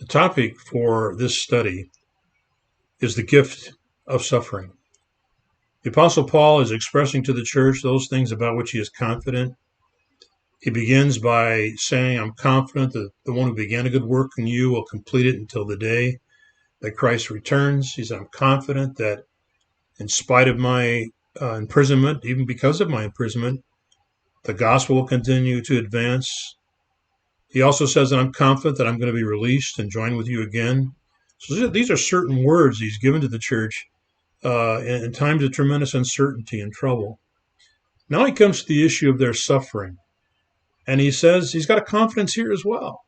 The topic for this study is the gift of suffering. The Apostle Paul is expressing to the church those things about which he is confident. He begins by saying, I'm confident that the one who began a good work in you will complete it until the day that Christ returns. He said, I'm confident that in spite of my imprisonment, even because of my imprisonment, the gospel will continue to advance. He also says that I'm confident that I'm going to be released and join with you again. So these are certain words he's given to the church in times of tremendous uncertainty and trouble. Now he comes to the issue of their suffering. And he says he's got a confidence here as well.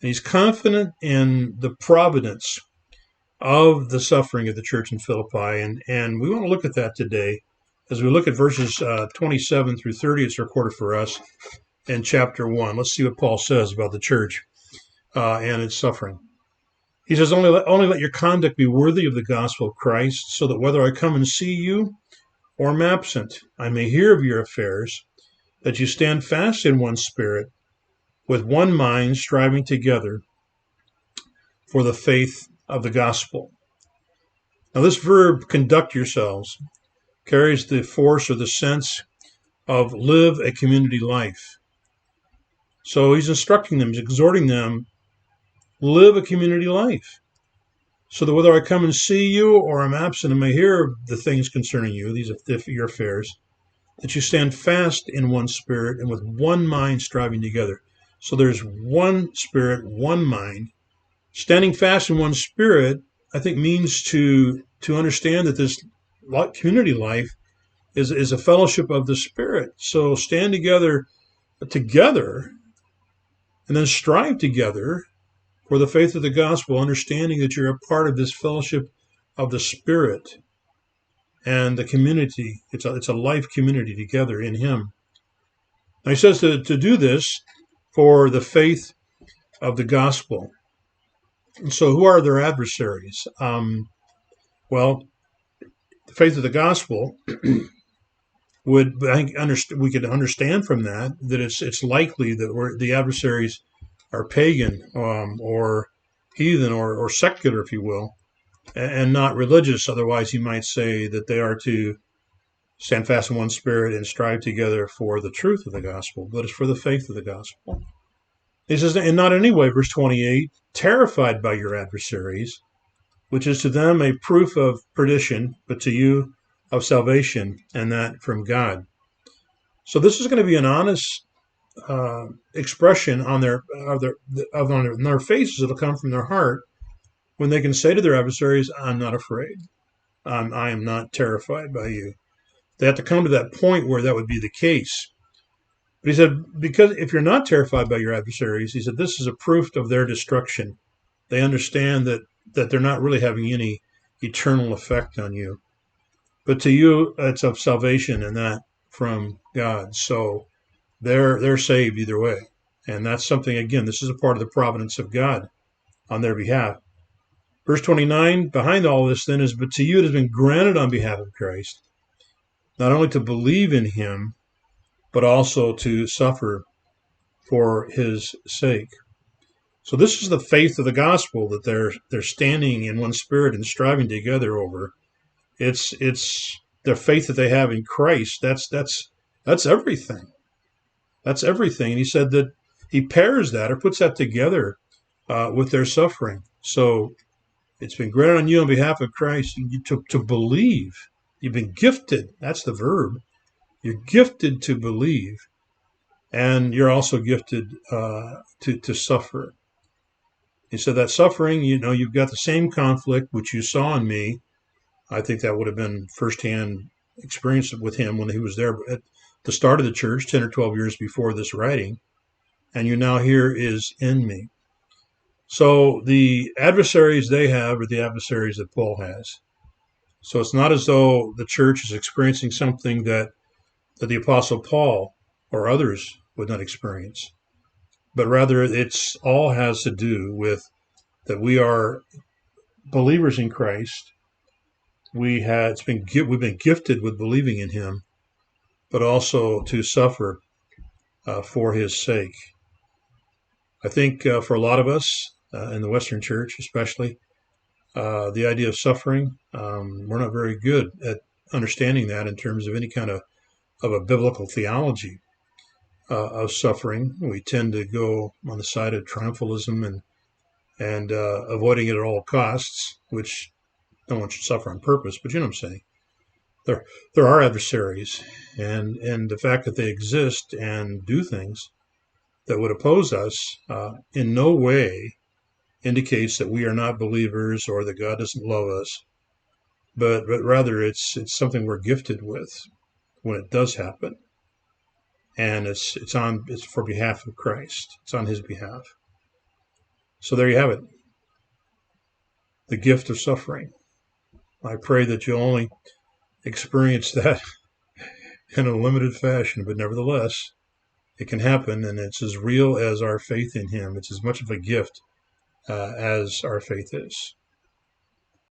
And he's confident in the providence of the suffering of the church in Philippi. And we want to look at that today as we look at verses 27 through 30. It's recorded for us in chapter 1. Let's see what Paul says about the church and its suffering. He says, only let your conduct be worthy of the gospel of Christ, so that whether I come and see you or am absent, I may hear of your affairs, that you stand fast in one spirit, with one mind, striving together for the faith of the gospel. Now, this verb, conduct yourselves, carries the force or the sense of live a community life. So he's instructing them, he's exhorting them, live a community life, so that whether I come and see you or I'm absent and may hear of the things concerning you, these are your affairs, that you stand fast in one spirit and with one mind striving together. So there's one spirit, one mind. Standing fast in one spirit, I think, means to understand that this community life is a fellowship of the Spirit. So stand together, and then strive together for the faith of the gospel, understanding that you're a part of this fellowship of the Spirit and the community. It's a life community together in Him. Now he says to do this for the faith of the gospel. And so who are their adversaries? Well, the faith of the gospel we could understand from that it's likely that the adversaries are pagan or heathen or secular, if you will, and not religious. Otherwise, you might say that they are to stand fast in one spirit and strive together for the truth of the gospel, but it's for the faith of the gospel. He says, and not in any way, verse 28, terrified by your adversaries, which is to them a proof of perdition, but to you of salvation, and that from God. So this is going to be an honest expression on their faces. It'll come from their heart when they can say to their adversaries, I'm not afraid. I am not terrified by you. They have to come to that point where that would be the case. But he said, because if you're not terrified by your adversaries, he said, this is a proof of their destruction. They understand that they're not really having any eternal effect on you. But to you, it's of salvation, and that from God. So they're saved either way. And that's something, again, this is a part of the providence of God on their behalf. Verse 29, behind all this then is, but to you it has been granted on behalf of Christ, not only to believe in him, but also to suffer for his sake. So this is the faith of the gospel that they're standing in one spirit and striving together over. It's their faith that they have in Christ. That's everything. That's everything. And he said that he pairs that or puts that together with their suffering. So it's been granted on you on behalf of Christ to believe. You've been gifted. That's the verb. You're gifted to believe, and you're also gifted to suffer. He said that suffering, you've got the same conflict which you saw in me. I think that would have been firsthand experience with him when he was there at the start of the church, 10 or 12 years before this writing, and you now hear is in me. So the adversaries they have are the adversaries that Paul has. So it's not as though the church is experiencing something that the Apostle Paul or others would not experience, but rather it's all has to do with that we are believers in Christ. We've been gifted with believing in him, but also to suffer for his sake. I think for a lot of us, in the Western Church, especially. The idea of suffering, we're not very good at understanding that in terms of any kind of a biblical theology of suffering. We tend to go on the side of triumphalism and avoiding it at all costs, which no one should suffer on purpose. But you know what I'm saying. There are adversaries, and the fact that they exist and do things that would oppose us in no way indicates that we are not believers or that God doesn't love us, but rather it's something we're gifted with when it does happen, and it's for behalf of Christ. It's on His behalf. So there you have it, the gift of suffering. I pray that you'll only experience that in a limited fashion, but nevertheless, it can happen, and it's as real as our faith in Him. It's as much of a gift as our faith is.